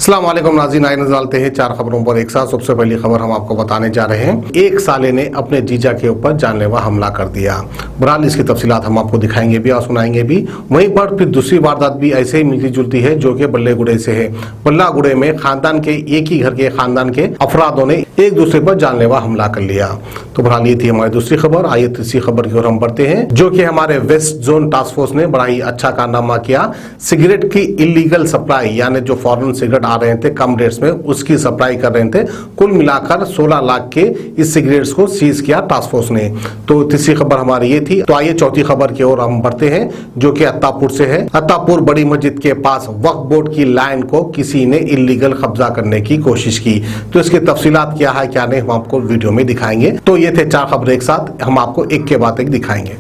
अस्सलाम वालेकुम नाज़रीन, आइए नज़र डालते हैं चार खबरों पर एक साथ। सबसे पहली खबर हम आपको बताने जा रहे हैं, एक साले ने अपने जीजा के ऊपर जानलेवा हमला कर दिया। बहरहाल इसकी तफसीलात हम आपको दिखाएंगे भी और सुनाएंगे भी। वहीं पर फिर दूसरी वारदात भी ऐसे ही मिलती जुलती है, जो कि बल्लेगुड़े से है। बल्लागुड़े में खानदान के एक ही घर के खानदान के अफरादों ने एक दूसरे पर जानलेवा हमला कर लिया। तो बहरहाल ये थी हमारी दूसरी खबर। आइए तीसरी खबर की ओर हम बढ़ते हैं, जो कि हमारे वेस्ट जोन टास्क फोर्स ने बड़ा ही अच्छा कारनामा किया। सिगरेट की इलीगल सप्लाई, यानी जो फॉरेन सिगरेट आ रहे थे कम रेट्स में, उसकी सप्लाई कर रहे थे। कुल मिलाकर 16 लाख के इस सिगरेट्स को सीज किया टास्क फोर्स ने। तो तीसरी खबर हमारी ये थी। तो आइए चौथी खबर की ओर हम बढ़ते हैं, जो कि अत्तापुर से है। अत्तापुर बड़ी मस्जिद के पास वक्फ बोर्ड की लैंड को किसी ने इलीगल कब्जा करने की कोशिश की। तो इसकी तफसीलात क्या है क्या नहीं, हम आपको वीडियो में दिखाएंगे। तो ये थे चार खबरें एक साथ, हम आपको एक के बाद एक दिखाएंगे।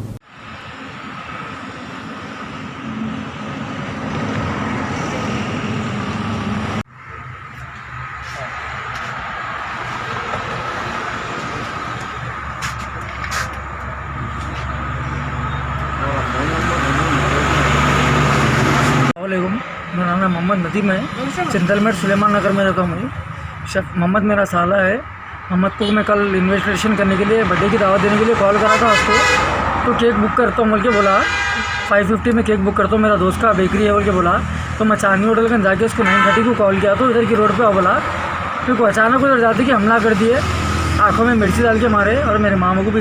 वालेकुम, मेरा नाम है मोहम्मद नदीम है। चिंतलमेट सुलेमान नगर में रहता हूँ मैं। शेफ मोहम्मद मेरा साला है। मोहम्मद को मैं कल इन्विटेशन करने के लिए, बर्थडे की दावत देने के लिए कॉल करा था उसको। तो केक बुक करता हूँ बोल के बोला, 550 में केक बुक करता हूँ, मेरा दोस्त का बेकरी है बोल के बोला। तो मैं चांदनी होटल में जाके उसको 9:30 को कॉल किया, तो इधर की रोड पर बोला। फिर को अचानक उधर जाते कि हमला कर दिए, आँखों में मिर्ची डाल के मारे, और मेरे मामू को भी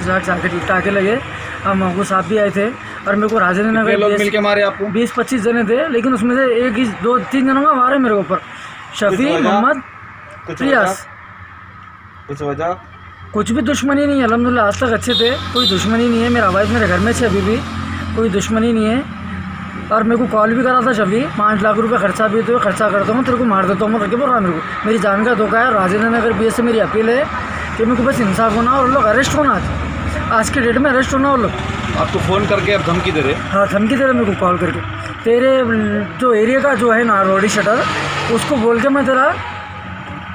टाके लगे। और महबूब साहब भी आए थे, और मेरे को राजेंद्र नगर लोग मिलके मारे आपको? 20-25 जने थे, लेकिन उसमें से एक ही 2-3 जनों का मारे मेरे ऊपर। शफी, मोहम्मद, रियाज। कुछ वजह? कुछ भी दुश्मनी नहीं है, अल्हम्दुलिल्लाह आज तक अच्छे थे, कोई दुश्मनी नहीं है। मेरा वाइफ मेरे घर में से अभी भी कोई दुश्मनी नहीं है। और मेरे को कॉल भी करा था शफी, 5 लाख रुपए खर्चा भी तो खर्चा करता हूँ, तेरे को मार देता हूँ मैं करके बोल रहा। मेरे को मेरी जान का धोखा है। राजेंद्र नगर BS से मेरी अपील है कि मेरे को बस इंसाफ होना, और लोग अरेस्ट होना, आज के डेट में अरेस्ट होना। वो लोग आपको फ़ोन करके अब धमकी दे रहे? हाँ, धमकी दे रहे मेरे को कॉल करके। तेरे जो एरिया का जो है ना रोडी शटर, उसको बोल के मैं तेरा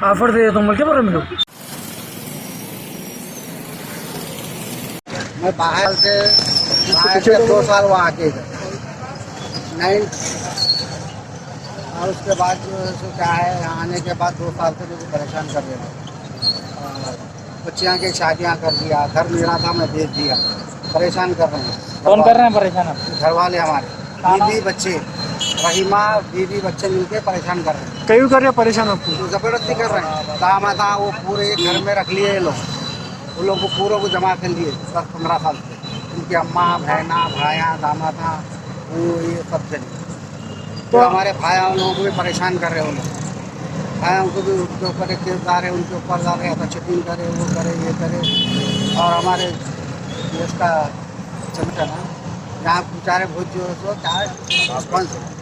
ऑफर दे देता हूँ बोल के बोल रहे मेरे को। मैं बाहर से 2 साल वहाँ के इधर 9, और उसके बाद जो है सो क्या है, यहाँ आने के बाद 2 साल से मुझे परेशान कर रहे थे। बच्चियाँ की शादियाँ कर दिया, घर मिला था मैं बेच दिया, परेशान कर रहे हैं। कौन कर रहे हैं परेशान? घर वाले हमारे, बीवी बच्चे, रहीमा बीवी बच्चे मिलके परेशान कर रहे हैं। क्यों कर रहे हैं परेशान आपको? तो ज़बरदस्ती कर रहे हैं। दामाद था वो पूरे घर में रख लिए ये लोग, वो लोग को पूरों को जमा कर लिए 10-15 साल से। उनकी अम्मा, बहना, भाया, दामाद, वो ये सब चले। तो हमारे भाइयों लोगों को भी परेशान कर रहे हैं वो लोग। भाइयों को भी उनके ऊपर एक केस डाल रहे, उनके ऊपर डाल रहे, ऐसा चीटिंग करे, वो करे, ये करे। और हमारे देश का चमचा ना यहाँ बेचारे बहुत जो है सो क्या है,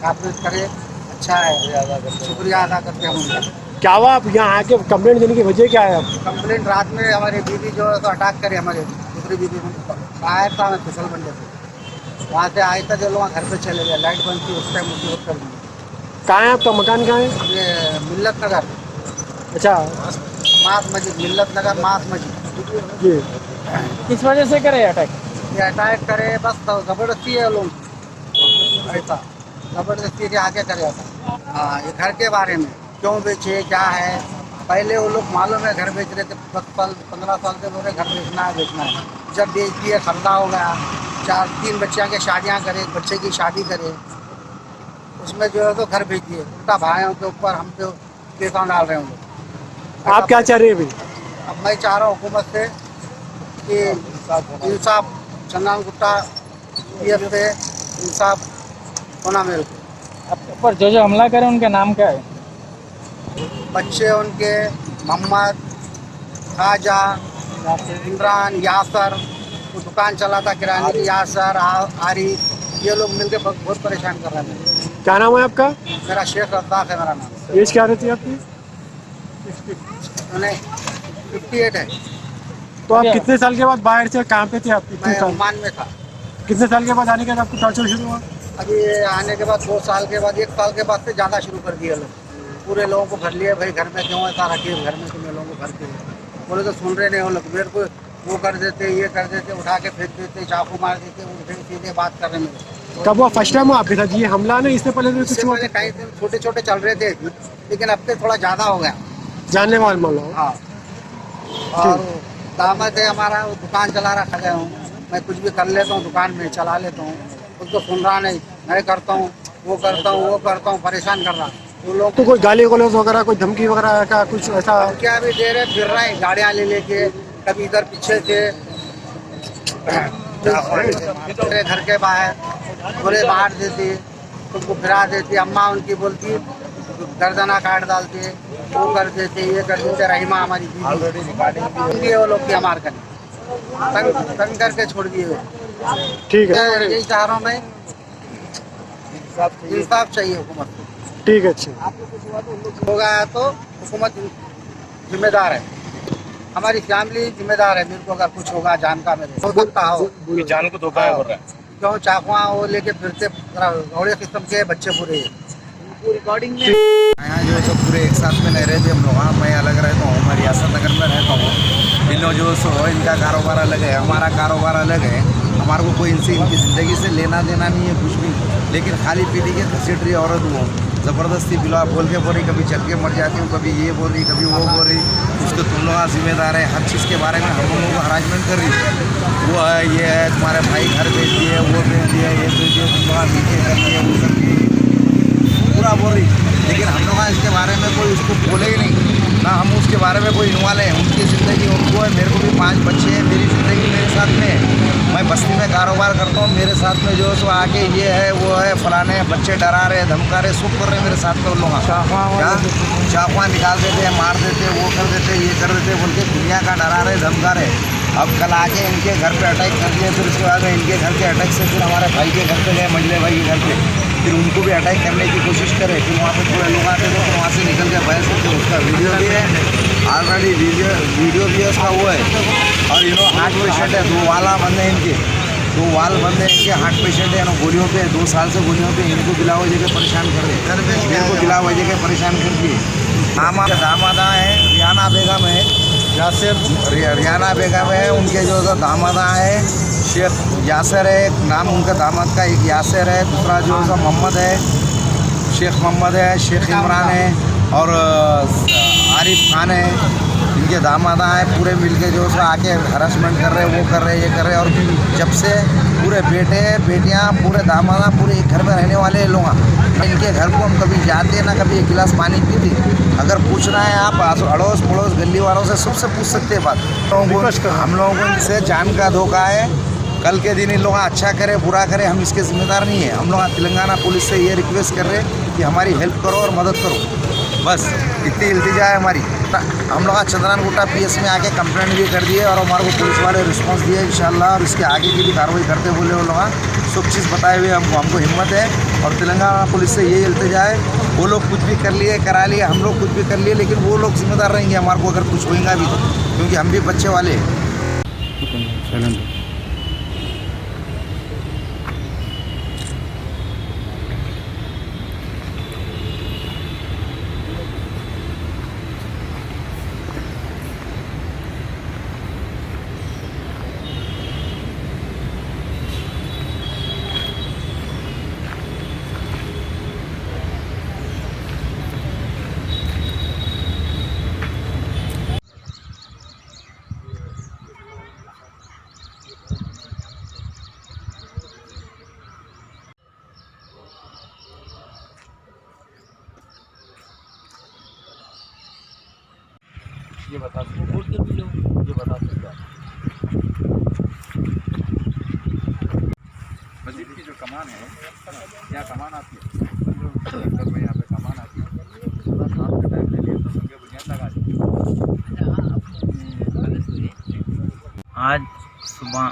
काफी करे, अच्छा है, शुक्रिया अदा करते हैं उनका। क्या हुआ आप यहाँ आके कंप्लेंट देने की वजह क्या है? आप कंप्लेंट रात में हमारी बीवी जो है तो अटैक करे, हमारे दूसरी बीवी बाहर था, मैं फिसल बंदे से वहाँ से आए था, जो लोग घर पे चले गए, लाइट बंद थी, उस टाइम मुझे कर दी। कहाँ है आपका मकान? कहाँ है? ये मिल्लत नगर, अच्छा, मास मस्जिद, मिल्लत नगर मास मस्जिद जी। किस वजह से करे अटैक? ये अटैक करे, बस तो ज़बरदस्ती है लोग, ऐसा ज़बरदस्ती के आगे करे ऐसा। हाँ, ये घर के बारे में क्यों बेचे, क्या है, पहले वो लोग मालूम है घर बेच रहे थे, 10 साल 15 साल से बोल रहे घर बेचना है बेचना है। जब बेच दिए, खर्चा हो गया, 4-3 बच्चियाँ की शादियाँ करे, एक बच्चे की शादी करे, उसमें जो है तो घर बेच दिए। उनका भाइयों के ऊपर हम पे केसा डाल रहे हैं लोग। आप क्या चाह रहे हैं अभी? अब मैं चाह रहा हूँ हुकूमत से कि इंसाफ, चंदन गुप्ता PF पे इंसाफ होना मेरे को। पर जो हमला करे उनका नाम क्या है? बच्चे उनके मोहम्मद, खाजा, इमरान, यासर, वो दुकान चलाता किराने की, यासर, आरिफ, ये लोग मिलके बहुत परेशान कर रहे हैं। क्या नाम है आपका? मेरा शेख रद्दाक है मेरा नाम। एज क्या रहती है आपकी? मैंने 58 है। तो आप कितने साल के बाद बाहर से, कहाँ पे थे आप? मैं ओमान में था। कितने साल के बाद आने के बाद आपको टॉर्चर शुरू हुआ? अभी ये आने के बाद 2 साल के बाद, 1 साल के बाद से ज़्यादा शुरू कर दिए लोग। पूरे लोगों को घर लिए, भाई घर में क्यों ऐसा रखिए, घर में तुम्हें लोगों को घर के बोले तो सुन रहे नहीं वो लोग। मेरे को वो कर देते, ये कर देते, उठा के फेंक देते, चाकू मार देते, उल्टे सीधे बात कर रहे हैं। कब हुआ फर्स्ट टाइम हुआ आपके साथ ये हमला? ना इससे पहले भी कुछ इससे हुआ? पहले कई दिन छोटे छोटे चल रहे थे, लेकिन अब के थोड़ा ज्यादा हो गया। जानने वाला मामला हो? हाँ। और दामाद है हमारा, वो दुकान चला रखा गया हूँ, मैं कुछ भी कर लेता हूँ, दुकान में चला लेता हूँ, उसको सुन रहा नहीं, मैं करता हूँ, वो करता हूँ, परेशान कर रहा। वो लोग तो कोई गाली गलौज वगैरह, कोई धमकी वगैरह का कुछ ऐसा? क्या भी दे रहे, फिर रहे गाड़ियाँ ले लेके, कभी इधर पीछे से मेरे घर के बाहर पूरे बाहर देती, उनको फिरा देती, अम्मा उनकी बोलती गर्दना काट डालती, वो कर देते, ये कर देते। रहीमा हमारी दीदी वो लोग की हमार कर तंग करके छोड़ दिए हुए। ठीक है, यही चाह रहा हूँ मैं, इंसाफ चाहिए हुकूमत को। ठीक है, अच्छा। आपको कुछ हुआ तो होगा तो हुकूमत जिम्मेदार है, हमारी फैमिली जिम्मेदार है। मेरे को अगर कुछ होगा जान का, मेरे हो सकता हो कि जान को धोखा हो रहा है। क्यों चाकुआ वो लेके फिरते घोड़े किस्म के बच्चे पूरे रिकॉर्डिंग में यहाँ जो सो पूरे एक साथ में नहीं रहते हम लोग। हाँ, मैं अलग रहता हूँ, मैं रियासत नगर में रहता हूँ। इन लोग जो सो इनका कारोबार अलग है, हमारा कारोबार अलग है। हमारे को कोई इनसे इनकी ज़िंदगी से लेना देना नहीं है कुछ भी, लेकिन खाली पीली के घसीट औरत वो ज़बरदस्ती बिला बोल के बोल रही, कभी चल के मर जाती हूँ, कभी ये बोल रही, कभी वो बोल रही। उसको तुम लोग जिम्मेदार है, हर चीज़ के बारे में हम लोगों को हरासमेंट कर रही है। वो है, ये है, तुम्हारे भाई घर भेज दिए, वो भेज दिए, ये भेज दिए, तुम लोग मीटिंग कर दिए, वो कर दिए, पूरा बोल रही। लेकिन हम लोग इसके बारे में कोई उसको बोले ही नहीं, ना हम उसके बारे में कोई इन्वॉल्व है। उनकी ज़िंदगी उनको है, मेरे को भी 5 बच्चे हैं, मेरी ज़िंदगी मेरे साथ में है। मैं बस्ती में कारोबार करता हूँ, मेरे साथ में जो है सो आके ये है वो है फलाने बच्चे डरा रहे, धमका रहे, सब कर रहे मेरे साथ में। उन लोग चाकुआ निकाल देते हैं, मार देते, वो कर देते, ये कर देते बोल के दुनिया का डरा रहे, धमका रहे। अब कल आके इनके घर पे अटैक कर दिए, फिर उसके बाद इनके घर के अटैक से फिर हमारे भाई के घर पे गए, मजले भाई के घर पे, फिर उनको भी अटैक करने की कोशिश करे। फिर वहाँ पे थोड़े लोग आते थे, फिर वहाँ से निकल के बहस करते। उसका वीडियो भी है, ऑलरेडी वीडियो भी है उसका, वो है। और हार्ट पेशेंट है, 2 वाला बंद है इनके, 2 वाल बंद है इनके, हार्ट पेशेंट है। गोलियों पे 2 साल से गोलियों पे इनको बिला वजह के परेशान कर रहे, इनको बिला वजह के परेशान कर दिए। दामादा है, रियाना बेगम है, रियाना बेगम है, उनके जो दामादा है शेख यासर है, एक नाम उनका दामाद का, एक यासर है, दूसरा जो है मोहम्मद है, शेख मोहम्मद है, शेख इमरान है, और आरिफ खान है। इनके दामादा है, पूरे मिलके जो है आके हरासमेंट कर रहे, वो कर रहे, ये कर रहे। और जब से पूरे बेटे बेटियां, पूरे दामादा, पूरे एक घर में रहने वाले लोग, इनके घर को हम कभी जाते ना कभी एक गिलास पानी पीते। अगर पूछना है आप अड़ोस पड़ोस गली वालों से, सबसे पूछ सकते हैं बात। हम लोगों को इनसे जान का धोखा है। कल के दिन इन लोग अच्छा करे बुरा करे, हम इसके जिम्मेदार नहीं है। हम लोग तेलंगाना पुलिस से ये रिक्वेस्ट कर रहे हैं कि हमारी हेल्प करो और मदद करो, बस इतनी इल्तिजा है हमारी। हम लोग चंद्रान गुट्टा PS में आके कंप्लेंट भी कर दिए और हमारे को पुलिस वाले रिस्पांस दिए इंशाल्लाह, और इसके आगे की भी कार्रवाई करते बोले वो लोग। सब चीज़ बताए हुए हमको हिम्मत है। और तेलंगाना पुलिस से ये इल्तिजा है, वो लोग कुछ भी कर लिए करा लिए, हम लोग कुछ भी कर लिए, लेकिन वो लोग जिम्मेदार रहेंगे हमारे को अगर कुछ होगा भी तो, क्योंकि हम भी बच्चे वाले हैं। ये बता सकते मस्जिद की जो कमान है, क्या कमान आती है में यहाँ पे कमान आती है, थोड़ा शाम के टाइम के लिए तो संगे बुनियाद लगा दी। आज सुबह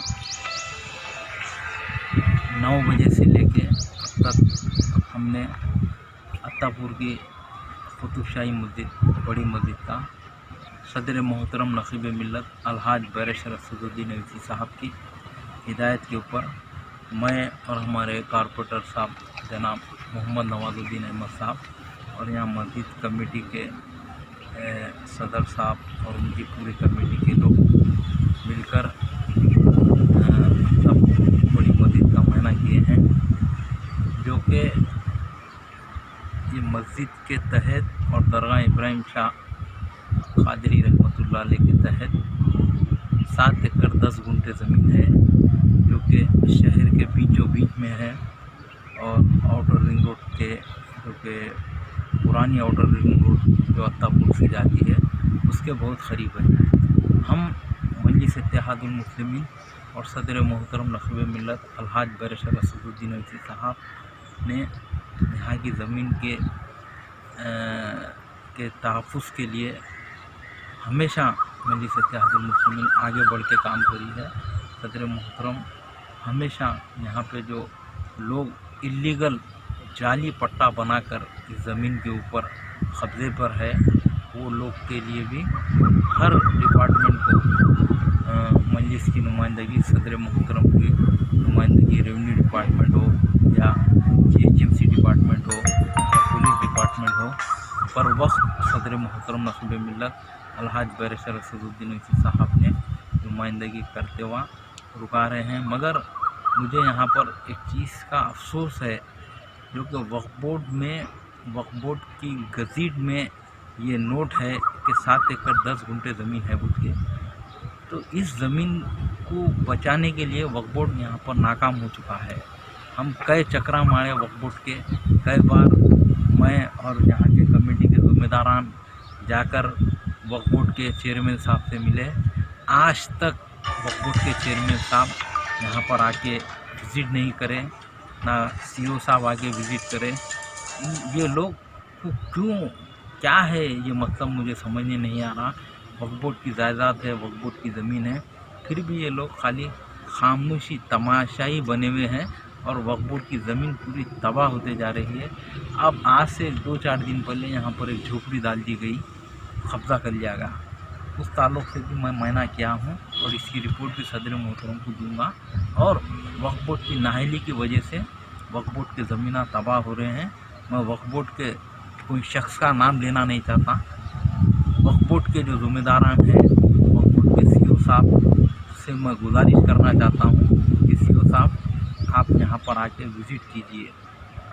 9 बजे से लेके अब तक हमने अत्तापुर की कुतुबशाही मस्जिद, बड़ी मस्जिद का सदर मोहतरम नक़ीब मिल्लत अलहाज बैरिस्टर असदुद्दीन अवैसी साहब की हिदायत के ऊपर मैं और हमारे कारपोरेटर साहब जनाब मोहम्मद नवाजुद्दीन अहमद साहब और यहाँ मस्जिद कमेटी के सदर साहब और उनकी पूरी कमेटी के लोग मिलकर सब बड़ी मस्जिद का मुआयना किए हैं। मस्जिद के तहत और दरगाह इब्राहिम शाह कादरी रहमतुल्लाह अलैह के तहत 7 एकड़ 10 गुंठे ज़मीन है, जो कि शहर के बीचों बीच में है और आउटर रिंग रोड के, जो कि पुरानी आउटर रिंग रोड जो अत्तापुर से जाती है, उसके बहुत करीब है। हम मजलिस इत्तेहादुल मुस्लिमीन और सदर मोहतरम नखीब मिल्लत अलहाज बैरिस्टर असदुद्दीन ओवैसी साहब ने यहाँ की ज़मीन के तहफ़्फ़ुज़ के लिए हमेशा मजलिस इत्तेहादुल मुस्लिमीन आगे बढ़ के काम करी है। सदर मोहतरम हमेशा यहाँ पे जो लोग इल्लीगल जाली पट्टा बनाकर इस ज़मीन के ऊपर कब्ज़े पर है, वो लोग के लिए भी हर डिपार्टमेंट को मजलिस की नुमाइंदगी, सदर मोहतरम की नुमाइंदगी, रेवेन्यू डिपार्टमेंट हो या GHMC डिपार्टमेंट हो या पुलिस डिपार्टमेंट हो, पर वक्त सदर मोहतरम नखीब मिल्लत अलहाज बैरिस्टर असदुद्दीन ओवैसी साहब ने नुमाइंदगी करते हुआ रुका रहे हैं। मगर मुझे यहाँ पर एक चीज़ का अफसोस है, जो कि वक्फ बोर्ड की गज़ीट में ये नोट है कि 7 एकड़ 10 गुंठे ज़मीन है बोल के। तो इस ज़मीन को बचाने के लिए वक्फ बोर्ड यहाँ पर नाकाम हो चुका है। हम कई चक्रा मारे वक्फ बोर्ड के, कई बार मैं और यहाँ के कमेटी के ज़िम्मेदारान जाकर वक्फ बोर्ड के चेयरमैन साहब से मिले। आज तक वक्फ बोर्ड के चेयरमैन साहब यहाँ पर आके विज़िट नहीं करें, ना CO साहब आके विज़िट करें। ये लोग को क्यों, क्या है ये मतलब मुझे समझ में नहीं आ रहा। वक्फ बोर्ड की जायदाद है, वक्फ बोर्ड की ज़मीन है, फिर भी ये लोग खाली खामोशी तमाशाई बने हुए हैं और वक्फ बोर्ड की ज़मीन पूरी तबाह होते जा रही है। अब आज से 2-4 दिन पहले यहाँ पर एक झोपड़ी डाल दी गई, कब्ज़ा कर लिया गया। उस ताल्लुक़ से भी मैं मायना किया हूँ और इसकी रिपोर्ट भी सदर मोहतरम को दूंगा। और वक्फ बोर्ड की नाअहली की वजह से वक्फ बोर्ड की ज़मीन तबाह हो रहे हैं। मैं वक्फ बोर्ड के कोई शख्स का नाम लेना नहीं चाहता। वक्फ बोर्ड के जो ज़िम्मेदारान हैं, वक्फ बोर्ड के CO साहब से मैं गुजारिश करना चाहता हूँ कि CO साहब आप यहाँ पर आके विज़िट कीजिए।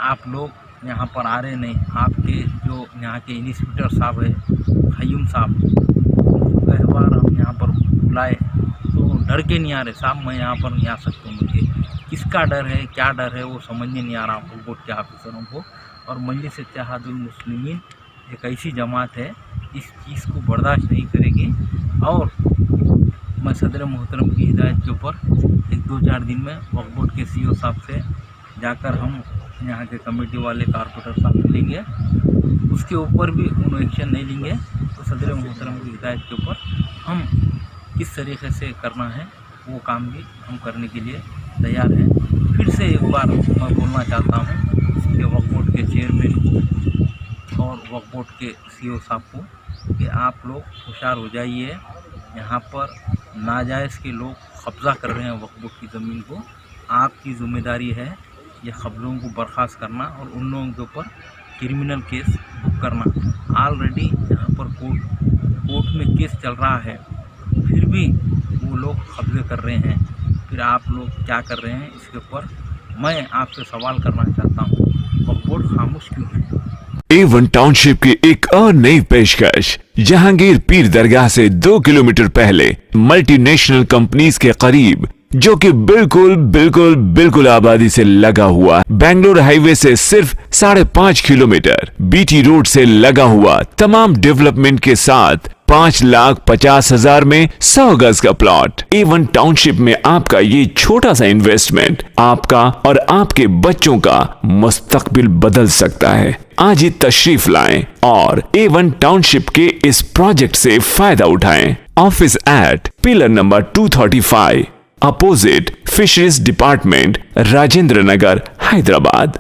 आप लोग यहाँ पर आ रहे नहीं। आपके जो यहाँ के इंस्पेक्टर साहब है क़य्यूम साहब, कई बार हम यहाँ पर बुलाए तो डर के नहीं आ रहे, साहब मैं यहाँ पर नहीं आ सकता, मुझे किसका डर है, क्या डर है वो समझ में नहीं आ रहा वक्फ बोर्ड के ऑफिसरों को। और मजलिस इत्तेहादुल मुस्लिमीन एक ऐसी जमात है, इस चीज़ को बर्दाश्त नहीं करेगी। और मैं सदर मोहतरम की हिदायत के ऊपर 1-2-4 दिन में वक्फ बोर्ड के CO साहब से जाकर हम यहाँ के कमेटी वाले कारपोरेटर साहब मिलेंगे, उसके ऊपर भी उन्होंने एक्शन नहीं लेंगे तो सदर मोहतरम की हिदायत के ऊपर हम किस तरीके से करना है वो काम भी हम करने के लिए तैयार हैं। फिर से एक बार मैं बोलना चाहता हूँ कि वक्फ बोर्ड के चेयरमैन और वक्फ बोर्ड के CO साहब को कि आप लोग होशियार हो जाइए। यहाँ पर नाजायज़ के लोग कब्ज़ा कर रहे हैं वक्फ बोर्ड की ज़मीन को। आपकी ज़िम्मेदारी है ये कब्ज़ों को बर्खास्त करना और उन लोगों के ऊपर क्रिमिनल केस बुक करना। ऑलरेडी यहाँ पर कोर्ट में केस चल रहा है, फिर भी वो लोग कब्ज़े कर रहे हैं। फिर आप लोग क्या कर रहे हैं, इसके ऊपर मैं आपसे सवाल करना चाहता हूँ, वक्फ बोर्ड खामोश क्यों है? A1 टाउनशिप की एक और नई पेशकश, जहांगीर पीर दरगाह से 2 किलोमीटर पहले मल्टीनेशनल कंपनीज के करीब, जो कि बिल्कुल आबादी से लगा हुआ, बेंगलोर हाईवे से सिर्फ 5.5 किलोमीटर, BT रोड से लगा हुआ, तमाम डेवलपमेंट के साथ 5,50,000 में 100 गज का प्लॉट। A1 टाउनशिप में आपका ये छोटा सा इन्वेस्टमेंट आपका और आपके बच्चों का मुस्तकबिल बदल सकता है। आज ही तशरीफ लाएं और A1 टाउनशिप के इस प्रोजेक्ट से फायदा उठाएं। Office at pillar number 235 opposite fisheries department, Rajendra Nagar, Hyderabad.